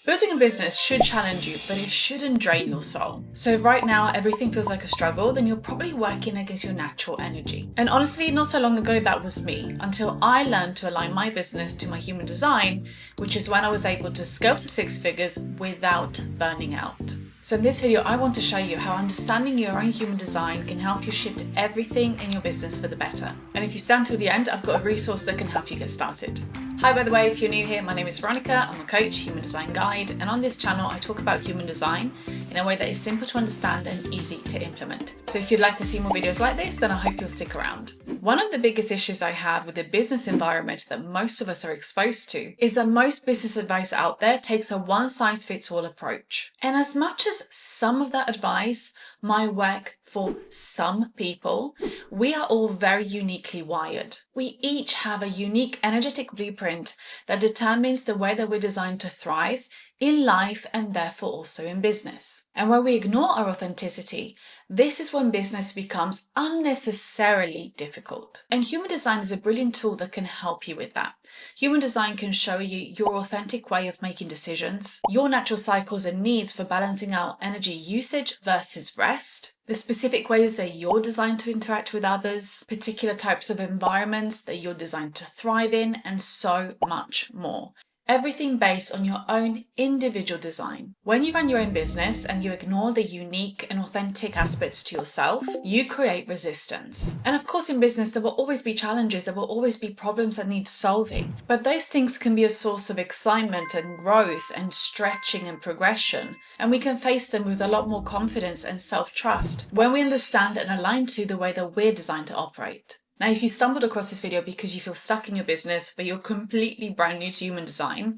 Building a business should challenge you, but it shouldn't drain your soul. So if right now everything feels like a struggle, then you're probably working against your natural energy. And honestly, not so long ago that was me, until I learned to align my business to my human design, which is when I was able to scale to 6 figures without burning out. So in this video, I want to show you how understanding your own human design can help you shift everything in your business for the better. And if you stand till the end, I've got a resource that can help you get started. Hi, by the way, if you're new here, my name is Veronica. I'm a coach, human design guide, and on this channel, I talk about human design in a way that is simple to understand and easy to implement. So if you'd like to see more videos like this, then I hope you'll stick around. One of the biggest issues I have with the business environment that most of us are exposed to is that most business advice out there takes a one-size-fits-all approach. And as much as some of that advice might work for some people, we are all very uniquely wired. We each have a unique energetic blueprint that determines the way that we're designed to thrive in life and therefore also in business. And when we ignore our authenticity, this is when business becomes unnecessarily difficult. And human design is a brilliant tool that can help you with that. Human design can show you your authentic way of making decisions, your natural cycles and needs for balancing out energy usage versus rest, the specific ways that you're designed to interact with others, particular types of environments that you're designed to thrive in, and so much more. Everything based on your own individual design. When you run your own business and you ignore the unique and authentic aspects to yourself, you create resistance. And of course, in business, there will always be challenges, there will always be problems that need solving. But those things can be a source of excitement and growth and stretching and progression. And we can face them with a lot more confidence and self-trust when we understand and align to the way that we're designed to operate. Now, if you stumbled across this video because you feel stuck in your business, but you're completely brand new to human design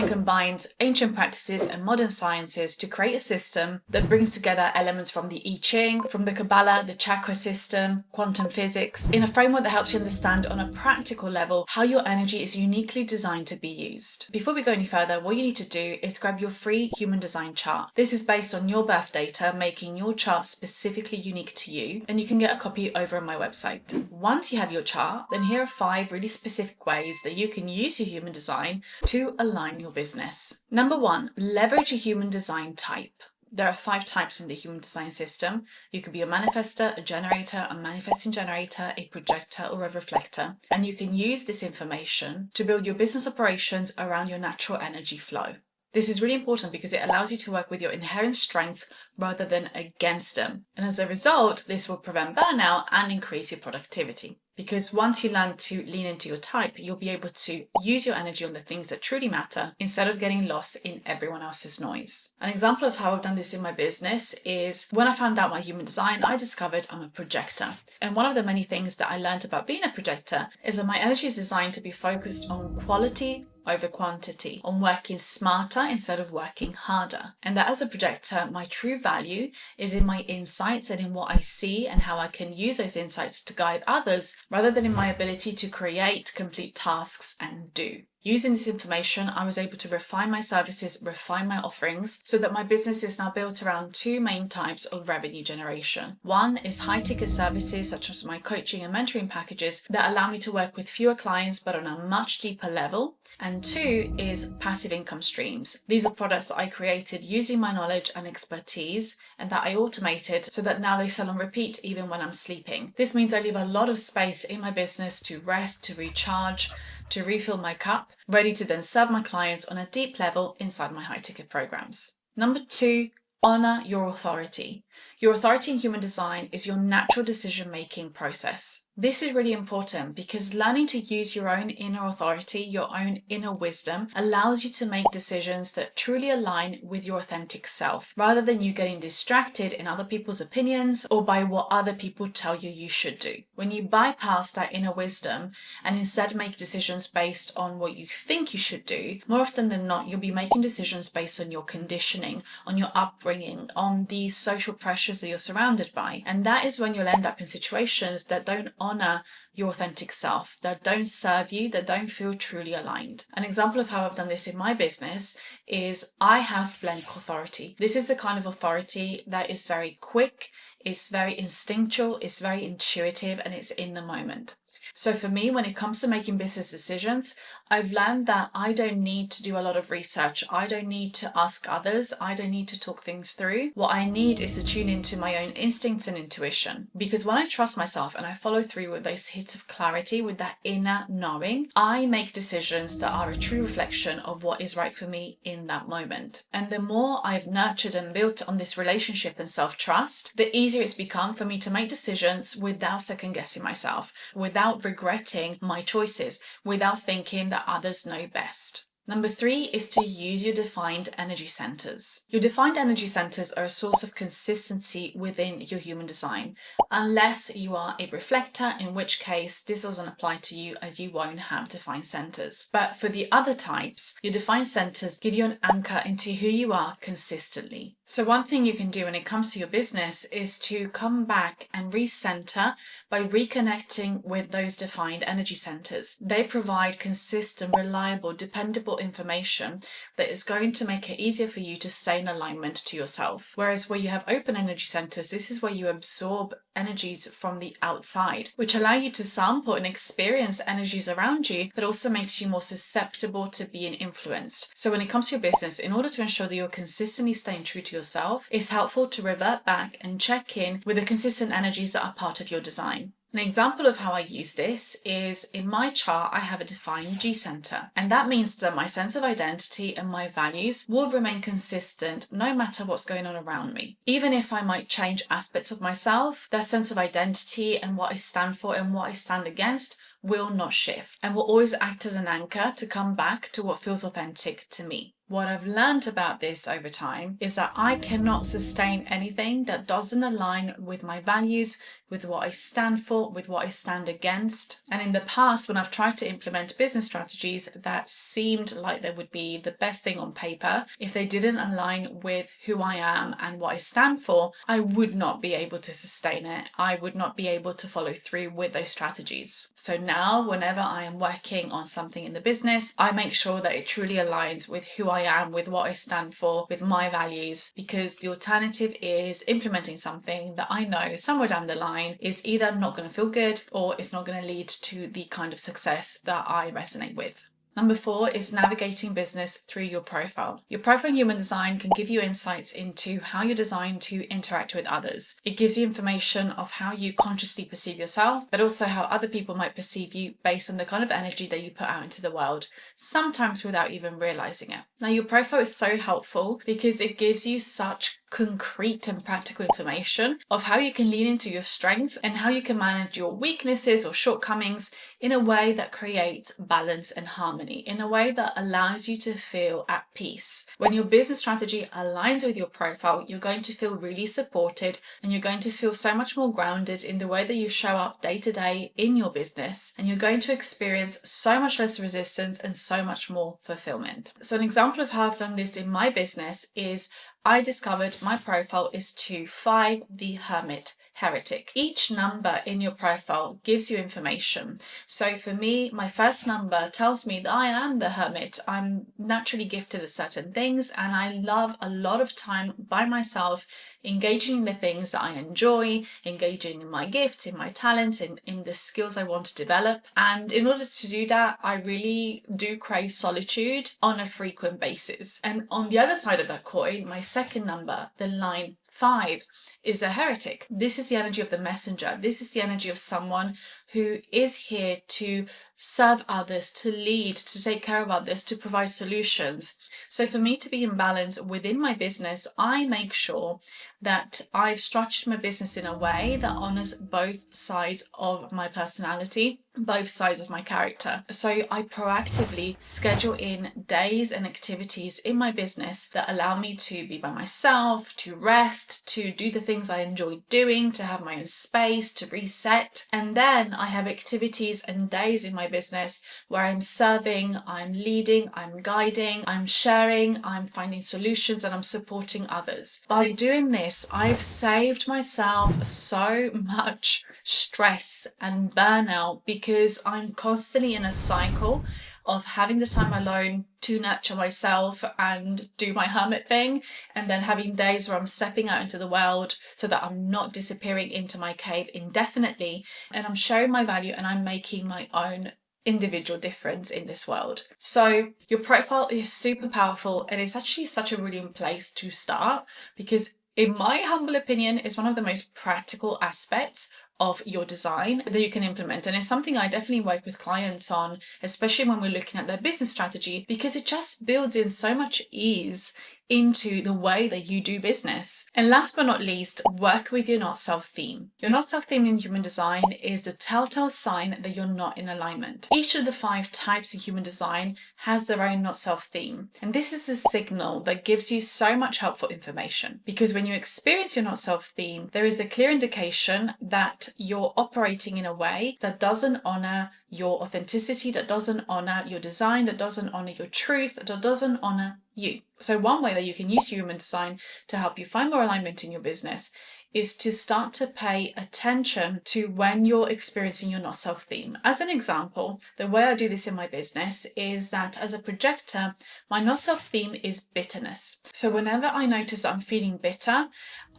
combines ancient practices and modern sciences to create a system that brings together elements from the I Ching, from the Kabbalah, the chakra system, quantum physics, in a framework that helps you understand on a practical level how your energy is uniquely designed to be used. Before we go any further, what you need to do is grab your free human design chart. This is based on your birth data, making your chart specifically unique to you, and you can get a copy over on my website. Once you have your chart, then here are 5 really specific ways that you can use your human design to align your business. Number 1, leverage a human design type. There are 5 types in the human design system. You could be a manifestor, a generator, a manifesting generator, a projector, or a reflector. And you can use this information to build your business operations around your natural energy flow. This is really important because it allows you to work with your inherent strengths rather than against them. And as a result, this will prevent burnout and increase your productivity. Because once you learn to lean into your type, you'll be able to use your energy on the things that truly matter instead of getting lost in everyone else's noise. An example of how I've done this in my business is when I found out my human design, I discovered I'm a projector. And one of the many things that I learned about being a projector is that my energy is designed to be focused on quality over quantity, on working smarter instead of working harder. And that as a projector, my true value is in my insights and in what I see and how I can use those insights to guide others rather than in my ability to create, complete tasks and do. Using this information, I was able to refine my services, refine my offerings, so that my business is now built around 2 main types of revenue generation. One is high-ticket services, such as my coaching and mentoring packages that allow me to work with fewer clients, but on a much deeper level. And 2 is passive income streams. These are products that I created using my knowledge and expertise, and that I automated so that now they sell on repeat even when I'm sleeping. This means I leave a lot of space in my business to rest, to recharge, to refill my cup, ready to then serve my clients on a deep level inside my high-ticket programs. Number 2, honor your authority. Your authority in human design is your natural decision-making process. This is really important because learning to use your own inner authority, your own inner wisdom, allows you to make decisions that truly align with your authentic self, rather than you getting distracted in other people's opinions or by what other people tell you you should do. When you bypass that inner wisdom and instead make decisions based on what you think you should do, more often than not, you'll be making decisions based on your conditioning, on your upbringing, on the social pressures that you're surrounded by. And that is when you'll end up in situations that don't honor your authentic self, that don't serve you, that don't feel truly aligned. An example of how I've done this in my business is I have splenic authority. This is the kind of authority that is very quick, it's very instinctual, it's very intuitive, and it's in the moment. So for me, when it comes to making business decisions, I've learned that I don't need to do a lot of research. I don't need to ask others. I don't need to talk things through. What I need is to tune into my own instincts and intuition. Because when I trust myself and I follow through with those hits of clarity, with that inner knowing, I make decisions that are a true reflection of what is right for me in that moment. And the more I've nurtured and built on this relationship and self-trust, the easier it's become for me to make decisions without second guessing myself, without regretting my choices, without thinking that others know best. Number 3 is to use your defined energy centers. Your defined energy centers are a source of consistency within your human design, unless you are a reflector, in which case this doesn't apply to you as you won't have defined centers. But for the other types, your defined centers give you an anchor into who you are consistently. So one thing you can do when it comes to your business is to come back and recenter by reconnecting with those defined energy centers. They provide consistent, reliable, dependable information that is going to make it easier for you to stay in alignment to yourself. Whereas where you have open energy centers, this is where you absorb energies from the outside, which allow you to sample and experience energies around you, but also makes you more susceptible to being influenced. So when it comes to your business, in order to ensure that you're consistently staying true to yourself, it's helpful to revert back and check in with the consistent energies that are part of your design. An example of how I use this is in my chart, I have a defined G center, and that means that my sense of identity and my values will remain consistent no matter what's going on around me. Even if I might change aspects of myself, that sense of identity and what I stand for and what I stand against will not shift and will always act as an anchor to come back to what feels authentic to me. What I've learned about this over time is that I cannot sustain anything that doesn't align with my values, with what I stand for, with what I stand against. And in the past, when I've tried to implement business strategies that seemed like they would be the best thing on paper, if they didn't align with who I am and what I stand for, I would not be able to sustain it. I would not be able to follow through with those strategies. So now, whenever I am working on something in the business, I make sure that it truly aligns with who I am, with what I stand for, with my values, because the alternative is implementing something that I know somewhere down the line is either not going to feel good or it's not going to lead to the kind of success that I resonate with. Number 4 is navigating business through your profile. Your profile in human design can give you insights into how you're designed to interact with others. It gives you information of how you consciously perceive yourself, but also how other people might perceive you based on the kind of energy that you put out into the world, sometimes without even realizing it. Now, your profile is so helpful because it gives you such concrete and practical information of how you can lean into your strengths and how you can manage your weaknesses or shortcomings in a way that creates balance and harmony, in a way that allows you to feel at peace. When your business strategy aligns with your profile, you're going to feel really supported and you're going to feel so much more grounded in the way that you show up day to day in your business, and you're going to experience so much less resistance and so much more fulfillment. So an example of how I've done this in my business is I discovered my profile is 2-5, the Hermit Heretic. Each number in your profile gives you information. So for me, my first number tells me that I am the hermit. I'm naturally gifted at certain things and I love a lot of time by myself, engaging in the things that I enjoy, engaging in my gifts, in my talents, in the skills I want to develop. And in order to do that, I really do crave solitude on a frequent basis. And on the other side of that coin, my second number, the line 5, is a heretic. This is the energy of the messenger. This is the energy of someone who is here to serve others, to lead, to take care of others, to provide solutions. So for me to be in balance within my business, I make sure that I've structured my business in a way that honors both sides of my personality, both sides of my character. So I proactively schedule in days and activities in my business that allow me to be by myself, to rest, to do the things I enjoy doing, to have my own space, to reset. And then I have activities and days in my business where I'm serving, I'm leading, I'm guiding, I'm sharing, I'm finding solutions, and I'm supporting others. By doing this, I've saved myself so much stress and burnout because I'm constantly in a cycle of having the time alone to nurture myself and do my hermit thing, and then having days where I'm stepping out into the world so that I'm not disappearing into my cave indefinitely, and I'm showing my value and I'm making my own individual difference in this world. So your profile is super powerful, and it's actually such a brilliant place to start because, in my humble opinion, it's one of the most practical aspects of your design that you can implement. And it's something I definitely work with clients on, especially when we're looking at their business strategy, because it just builds in so much ease into the way that you do business. And last but not least, work with your not self theme. Your not self theme in human design is the telltale sign that you're not in alignment. Each of the 5 types of human design has their own not self theme. And this is a signal that gives you so much helpful information, because when you experience your not self theme, there is a clear indication that you're operating in a way that doesn't honor your authenticity, that doesn't honor your design, that doesn't honor your truth, that doesn't honor you. So one way that you can use human design to help you find more alignment in your business is to start to pay attention to when you're experiencing your not self theme. As an example, the way I do this in my business is that as a projector, my not self theme is bitterness. So whenever I notice that I'm feeling bitter,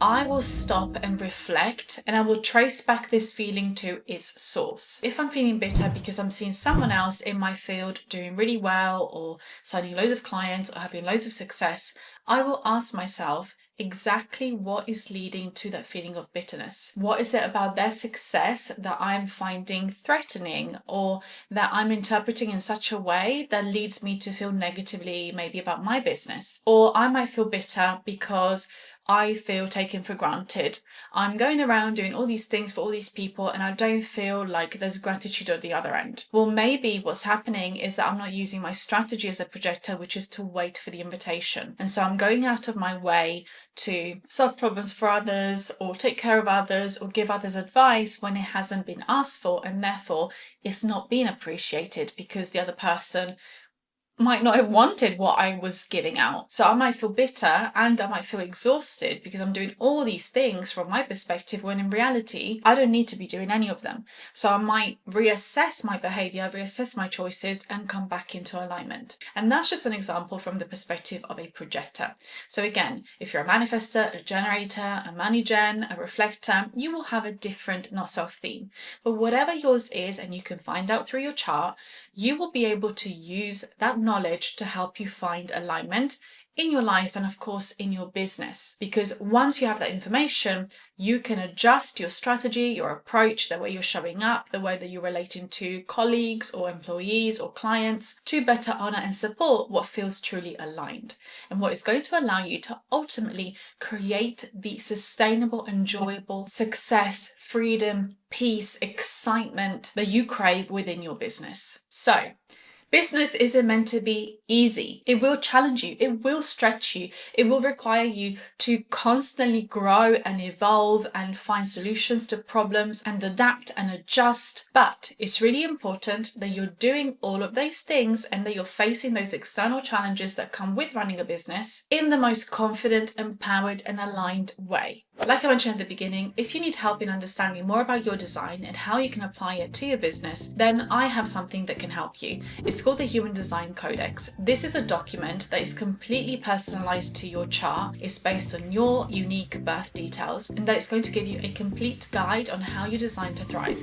I will stop and reflect, and I will trace back this feeling to its source. If I'm feeling bitter because I'm seeing someone else in my field doing really well, or signing loads of clients, or having loads of success, I will ask myself, exactly what is leading to that feeling of bitterness? What is it about their success that I'm finding threatening, or that I'm interpreting in such a way that leads me to feel negatively maybe about my business? Or I might feel bitter because I feel taken for granted. I'm going around doing all these things for all these people and I don't feel like there's gratitude at the other end. Well, maybe what's happening is that I'm not using my strategy as a projector, which is to wait for the invitation. And so I'm going out of my way to solve problems for others, or take care of others, or give others advice when it hasn't been asked for, and therefore it's not being appreciated because the other person might not have wanted what I was giving out. So I might feel bitter and I might feel exhausted because I'm doing all these things from my perspective, when in reality, I don't need to be doing any of them. So I might reassess my behavior, reassess my choices, and come back into alignment. And that's just an example from the perspective of a projector. So again, if you're a manifestor, a generator, a money-gen, a reflector, you will have a different not self theme. But whatever yours is, and you can find out through your chart, you will be able to use that knowledge to help you find alignment in your life and of course in your business. Because once you have that information, you can adjust your strategy, your approach, the way you're showing up, the way that you're relating to colleagues or employees or clients, to better honor and support what feels truly aligned, and what is going to allow you to ultimately create the sustainable, enjoyable success, freedom, peace, excitement that you crave within your business. So, business isn't meant to be easy. It will challenge you. It will stretch you. It will require you to constantly grow and evolve and find solutions to problems and adapt and adjust. But it's really important that you're doing all of those things and that you're facing those external challenges that come with running a business in the most confident, empowered, and aligned way. Like I mentioned at the beginning, if you need help in understanding more about your design and how you can apply it to your business, then I have something that can help you. It's called the Human Design Codex. This is a document that is completely personalized to your chart. It's based on your unique birth details, and that is going to give you a complete guide on how you design to thrive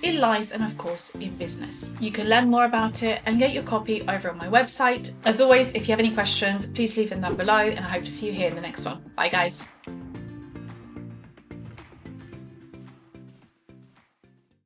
in life and of course in business. You can learn more about it and get your copy over on my website. As always, if you have any questions, please leave them down below, and I hope to see you here in the next one. Bye guys.